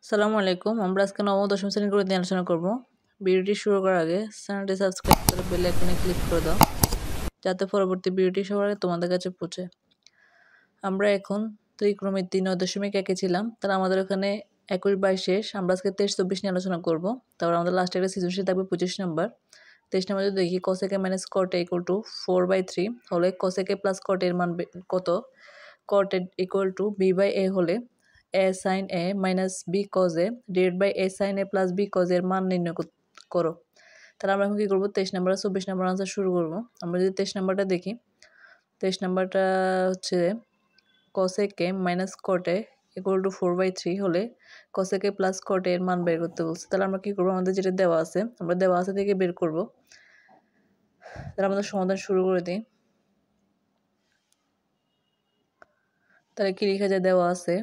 আসসালামু আলাইকুম। আমরা আজকে নবম ও দশম শ্রেণীর গণিত নিয়ে আলোচনা করব। ভিডিওটি শুরু করার আগে চ্যানেলটি সাবস্ক্রাইব করে বেল আইকনে ক্লিক করে দাও, যাতে পরবর্তী ভিডিওটি সবার আগে তোমাদের কাছে পৌঁছে। আমরা এখন ত্রিকোণমিতি 9.1 ছিলাম, তাহলে আমাদের ওখানে 21, 22 শেষ। আমরা আজকে 23, 24 নিয়ে আলোচনা করব। তারপর আমাদের লাস্টে একটা সৃজনশীল থাকবে 25 নম্বর। 23 নম্বর যদি দেখি cos a minus cot a equal to 4/3 হলে cos a plus cot a এর মান কত? cot a equal to b by a হলে a sin a minus b cos a divided by a sin a plus b cos a এর মান নির্ণয় করো। তাহলে আমরা এখন কি করব? 23 নম্বর আর 24 নম্বর আনসার শুরু করব। আমরা যদি 23 নম্বরটা দেখি, 23 নম্বরটা হচ্ছে cos a minus cot a equal to 4/3 হলে cos a plus cot a এর মান বের করতে বলছে। তাহলে আমরা কি করব? আমাদের যেটা দেওয়া আছে, আমরা দেওয়া আছে থেকে বের করব। তাহলে আমাদের সমাধান শুরু করে দিই। তাহলে কি লেখা যায়? দেওয়া আছে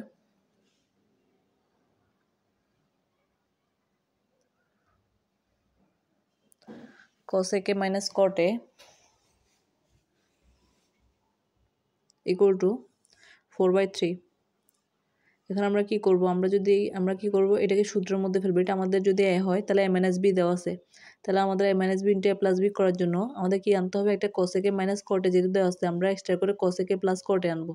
cos a minus cot a equal to 4/3। এখন আমরা কি করব? আমরা কি করব? এটাকে সূত্রের মধ্যে ফেলবো। এটা আমাদের যদি a হয় তাহলে a minus b দেওয়া আছে। তাহলে আমাদের a minus b into a plus b করার জন্য আমাদের কি আনতে হবে? একটা cos a minus cot a যেহেতু দেওয়া আছে, আমরা এক্সট্রা করে cos a plus cot a আনবো।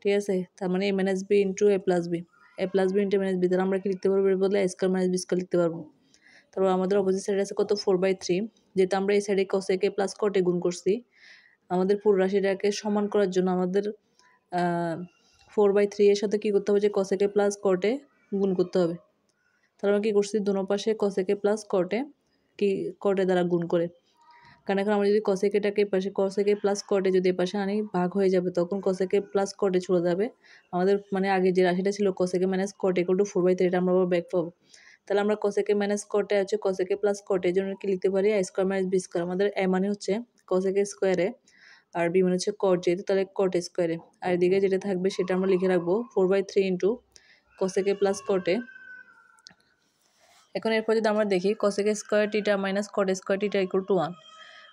ঠিক আছে? তার মানে a minus b into a plus b, a plus b into a minus b। তাহলে আমরা কি লিখতে পারবো? এর বদলে a square minus b square লিখতে পারবো। তারপর আমাদের অপোজিট সাইডে আছে কত? 4/3। যেহেতু আমরা এই সাইডে cos a plus cot a গুণ করছি, আমাদের পুরো রাশিটাকে সমান করার জন্য আমাদের 4/3 এর সাথে কি করতে হবে? যে cos a plus cot a গুণ করতে হবে। তাহলে আমরা কি করছি? দোনো পাশে cos a plus cot a কি cot a দ্বারা গুণ করে। কারণ এখন আমরা যদি cos a টাকে পাশে cos a plus cot a যদি পাশে আনি, ভাগ হয়ে যাবে, তখন cos a plus cot a চলে যাবে। আমাদের মানে আগে যে রাশিটা ছিল cos a minus cot a equal to 4/3, এটা আমরা আবার ব্যাক পাবো। তাহলে আমরা cos a minus cot a হচ্ছে cos a plus cot a এর জন্য কি লিখতে পারি? a square minus b square। আমাদের a মানে হচ্ছে cos a square A R b মানে হচ্ছে cot, যেহেতু তাহলে cot square এ। আর এদিকে যেটা থাকবে সেটা আমরা লিখে রাখবো 4/3 into cos a plus cot a। এখন এরপর যদি আমরা দেখি cos a square theta minus cot square theta equal to 1।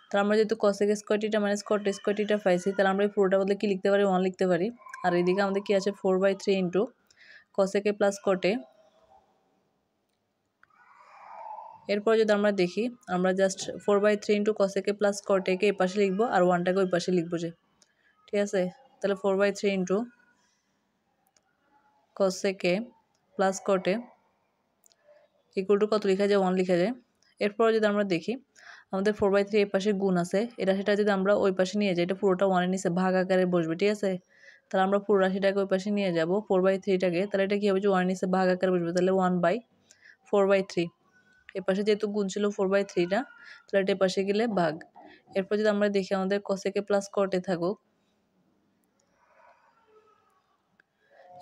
তাহলে আমরা যেহেতু cos a square theta minus cot square theta পাইছি, তাহলে আমরা এই পুরোটা বদলে কি লিখতে পারি? 1 লিখতে পারি। আর এদিকে আমাদের কি আছে? 4/3 into cos a plus cot a। এরপর যদি আমরা দেখি, আমরা just 4/3 into cos a plus cot a কে এই পাশে লিখবো আর 1টাকে ওই পাশে লিখবো যে। ঠিক আছে? তাহলে 4/3 into cos a plus cot a equal to কত লেখা যায়? 1 লেখা যায়। এরপর যদি আমরা দেখি, আমাদের 4/3 এই পাশে গুণ আছে, এটা সেটা যদি আমরা ওই পাশে নিয়ে যাই, এটা পুরোটা 1 এর নিচে ভাগ আকারে বসবে। ঠিক আছে? তাহলে আমরা পুরো রাশিটাকে ওই পাশে নিয়ে যাব 4/3 টাকে। তাহলে এটা কি হবে? যে 1 এর নিচে ভাগ আকারে বসবে। তাহলে 1/4/3। এই পাশে যেহেতু গুণ ছিল 4/3 টা, তাহলে এটা পাশে গেলে ভাগ। এরপর যদি আমরা দেখি আমাদের cos a plus cot a থাকুক।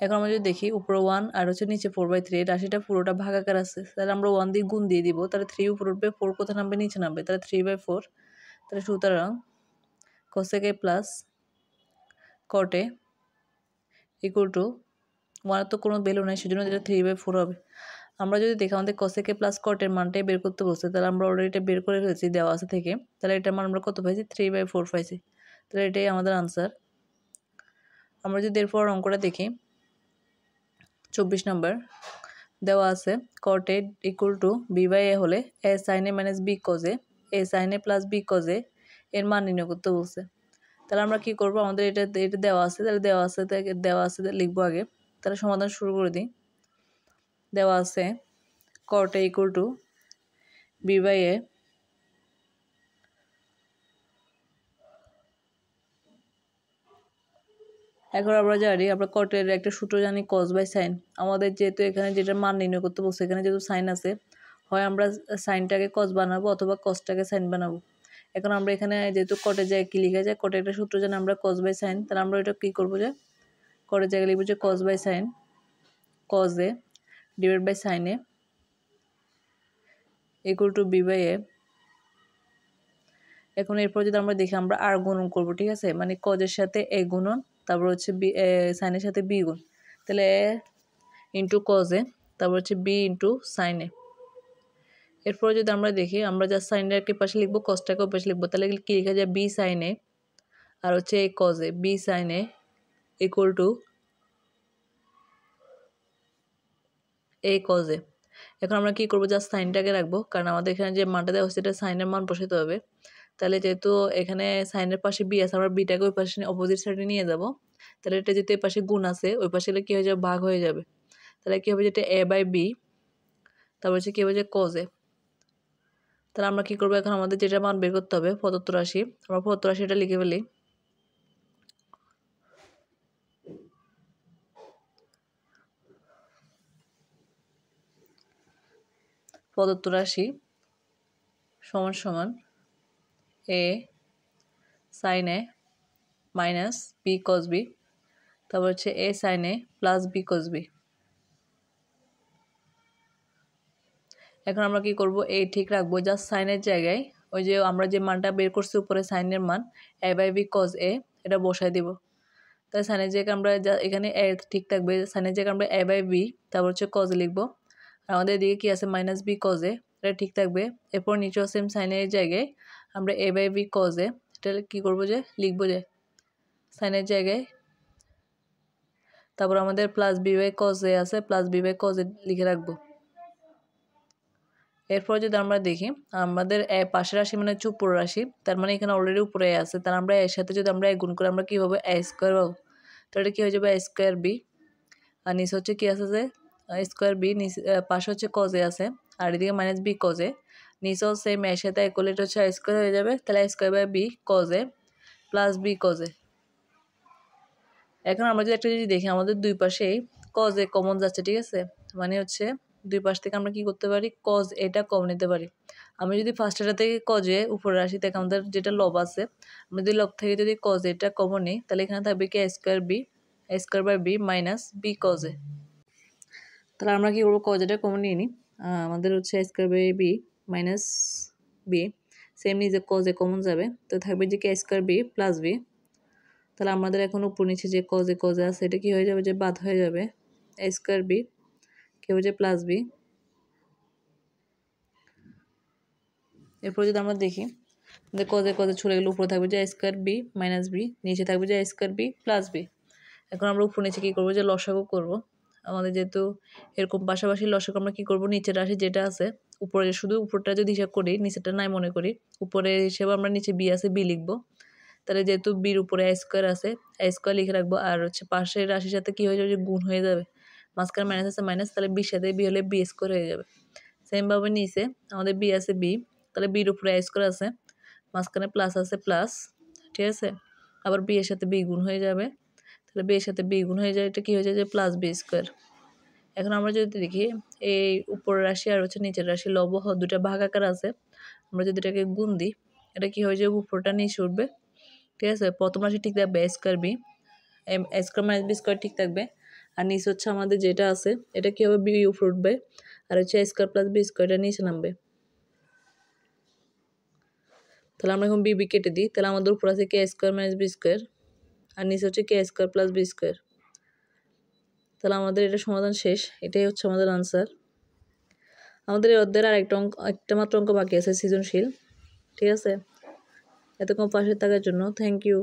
এখন আমরা যদি দেখি উপরে 1 আর হচ্ছে নিচে 4/3, এই রাশিটা পুরোটা ভাগাকার আছে। তাহলে আমরা 1 দিয়ে গুণ দিয়ে দিব। তাহলে 3 উপরে উঠবে, 4 কোথায় নামবে? নিচে নামবে। তাহলে 3/4। তাহলে সুতরাং cos a plus cot a equal to 1 এর তো কোনো ভ্যালু নাই, সেজন্য এটা 3/4 হবে। আমরা যদি দেখি আমাদের cos a plus cot এর মানটাই বের করতে বলছে, তাহলে আমরা অলরেডি এটা বের করে ফেলছি দেওয়া আছে থেকে। তাহলে এটার মান আমরা কত পাইছি? 3/4 পাইছি। তাহলে এটাই আমাদের আনসার। আমরা যদি এরপর অঙ্কটা দেখি, 24 নম্বর দেওয়া আছে cot a equal to b by a হলে a sin a minus b cos a sin a plus b cos a এর মান নির্ণয় করতে বলছে। তাহলে আমরা কি করব? আমাদের এটা দেওয়া আছে, তাহলে দেওয়া আছে লিখবো আগে। তাহলে সমাধান শুরু করে দিই। দেওয়া আছে cot a equal to b by a এখন আমরা জানি, আমরা cot এর একটা সূত্র জানি cos by sin। আমাদের যেহেতু এখানে যেটা মান নির্ণয় করতে বলছে, এখানে যেহেতু sin আছে, হয় আমরা সাইনটাকে cos বানাবো অথবা cosটাকে sin বানাবো। এখন আমরা এখানে যেহেতু cot এর জায়গায় কি লিখা যায়? cot এর একটা সূত্র জানি আমরা cos by sin। তাহলে আমরা এটা কি করবো? যে cot এর জায়গায় লিখবো যে cos by sin, cos a divided by sin a equal to b by a। এখন এরপর যদি আমরা দেখি, আমরা আর গুণন করবো। ঠিক আছে? মানে cos এর সাথে a গুণন, তারপর হচ্ছে sin এর সাথে b গুণ। তাহলে a ইন্টু cos a, তারপর হচ্ছে b ইন্টু sin a। এরপর যদি আমরা দেখি, আমরা জাস্ট সাইনটাকে পাশে লিখবো, cosটাকে পাশে লিখবো। তাহলে কি লেখা যায়? b sin a আর হচ্ছে a cos a, b sin a equal to A cause A. এখন আমরা কী করবো, জাস্ট সাইনটাকে রাখবো, কারণ আমাদের এখানে যে মানটা দেওয়া হচ্ছে এটা সাইনের মান বসাতে হবে। তাহলে যেহেতু এখানে সাইনের পাশে বি আছে, আমরা বিটাকে ওই পাশে অপোজিট সাইডে নিয়ে যাব। তাহলে এটা যেহেতু এই পাশে গুণ আছে, ওই পাশে গেলে কী হয়ে যাবে, ভাগ হয়ে যাবে। তাহলে কী হবে, যেটা এ বাই বি, তারপর হচ্ছে কী হবে যে কজ এ। তাহলে আমরা কী করবো, এখন আমাদের যেটা মান বের করতে হবে প্রদত্ত রাশি, আমরা প্রদত্ত রাশিটা লিখে ফেলি। প্রদত্ত রাশি সমান সমান এ সাইন এ মাইনাস বি কজ বি, তারপর হচ্ছে এ সাইন এ প্লাস বি কজ বি। এখন আমরা কি করব, এই ঠিক রাখবো, জাস্ট সাইনের জায়গায় ওই যে আমরা যে মানটা বের করছি উপরে সাইনের মান এ বাই বি কজ এ, এটা বসাই দিব। তাই সাইনের জায়গায় আমরা এখানে এ ঠিক থাকবে, সাইনের জায়গায় আমরা এ বাই বি তারপর হচ্ছে কজ লিখবো। আর আমাদের এদিকে কি আছে, মাইনাস বি কজ এ, এটা ঠিক থাকবে। এরপর নিচেও সেম সাইনের জায়গায় আমরা এ বাই বি কজ এ, এটা কী করবো যে লিখবো যে সাইনের জায়গায়, তারপর আমাদের plus B by cos A আছে, plus B by cos A লিখে রাখবো। এরপর যদি আমরা দেখি আমাদের পাশের রাশি মানে হচ্ছে উপর রাশি, তার মানে এখানে অলরেডি উপরে এ আছে, তার আমরা এর সাথে যদি আমরা গুণ করি আমরা কী পাবো, এ স্কোয়ার পাবো। তো এটা কী হয়ে যাবে, এ স্কোয়ার বি। আর নিচে হচ্ছে কী আছে যে স্কোয়ার বি, নিচে পাশে হচ্ছে কজ এ আছে, আর এদিকে মাইনাস বি কজ এ, নিচেও সেম এর সাথে এক করলে এটা হচ্ছে এ স্কোয়ার হয়ে যাবে। তাহলে A square by B cos A plus B cos A. এখন আমরা যদি একটা যদি দেখি আমাদের দুই পাশেই কজ এ কমন যাচ্ছে, ঠিক আছে, মানে হচ্ছে দুই পাশ থেকে আমরা কি করতে পারি, কজ এটা কম নিতে পারি। আমি যদি ফার্স্টটা থেকে কজ এ উপরে রাশি থেকে আমাদের যেটা লব আছে, আমরা যদি লব থেকে যদি কজ এটা কমন নিই, তাহলে এখানে থাকবে কি square B, square by B minus B cos A. তাহলে আমরা কি করবো, কজ এটা কমন নিয়ে নিই, আমাদের হচ্ছে square by B minus B, same নিজে কজ এ কমন যাবে, তো থাকবে যে কি স্কোয়ার বি প্লাস বি। তাহলে আমাদের এখন উপর নিচে যে কজে আছে এটা কি হয়ে যাবে, যে বাদ হয়ে যাবে, এ স্কোয়ার বি কি হবে যে প্লাস বি। এরপর যদি আমরা দেখি যে কজে চলে গেলে উপরে থাকবে যে স্কোয়ার বি মাইনাস বি, নিচে থাকবে যে স্কোয়ার বি প্লাস বি। এখন আমরা উপর নিচে কী করবো, যে লসাগু করবো। আমাদের যেহেতু এরকম পাশাপাশি লসাগু, আমরা কী করবো, নিচের রাশি যেটা আছে উপরে, শুধু উপরটা যদি হিসাব করি নিচেরটা নাই মনে করি, উপরে হিসেবে আমরা নিচে বি আছে বি লিখবো। তাহলে যেহেতু বির উপরে এ স্কোয়ার আছে, এ স্কোয়ার লিখে রাখবো, আর হচ্ছে পাশের রাশির সাথে কী হয়ে যাবে, যে গুণ হয়ে যাবে, মাঝখানে মাইনাস আছে মাইনাস, তাহলে বির সাথে বি হলে বি স্কোয়ার হয়ে যাবে। সেমভাবে নিচে আমাদের বি আছে বি, তাহলে বির উপরে এ স্কোয়ার আছে, মাঝখানে প্লাস আছে প্লাস, ঠিক আছে, আবার বি এর সাথে বি গুণ হয়ে যাবে, তাহলে বি এর সাথে বি গুণ হয়ে যায়, এটা কী হয়ে যায়, যে প্লাস বি স্কোয়ার। এখন আমরা যদি দেখি এই উপরের রাশি আর হচ্ছে নিচের রাশি লবহ দুটা ভাগাকার আছে, আমরা যদি এটাকে গুণ দিই এটা কী হয়ে যাবে, উপরটা নিচে উঠবে, ঠিক আছে। প্রথম রাশি ঠিক থাকবে এ স্কোয়ার বি, এ স্কোয়ার মাইনাস বি স্কোয়ার ঠিক থাকবে, আর নিচে হচ্ছে আমাদের যেটা আছে এটা কী হবে, বি উপরে উঠবে, আর হচ্ছে এ স্কোয়ার প্লাস বি স্কোয়ারটা নিচে নামবে। তাহলে আমরা এখন বি বি কেটে দিই, তাহলে আমাদের উপর আছে কে স্কোয়ার মাইনাস বি স্কোয়ার, আর নিচে হচ্ছে কে স্কোয়ার প্লাস বি স্কোয়ার। তাহলে আমাদের এটা সমাধান শেষ, এটাই হচ্ছে আমাদের আনসার। আমাদের এই অধ্যায়ের আর একটা মাত্র অঙ্ক বাকি আছে, সৃজনশীল, ঠিক আছে। এতক্ষণ পাশে থাকার জন্য থ্যাংক ইউ।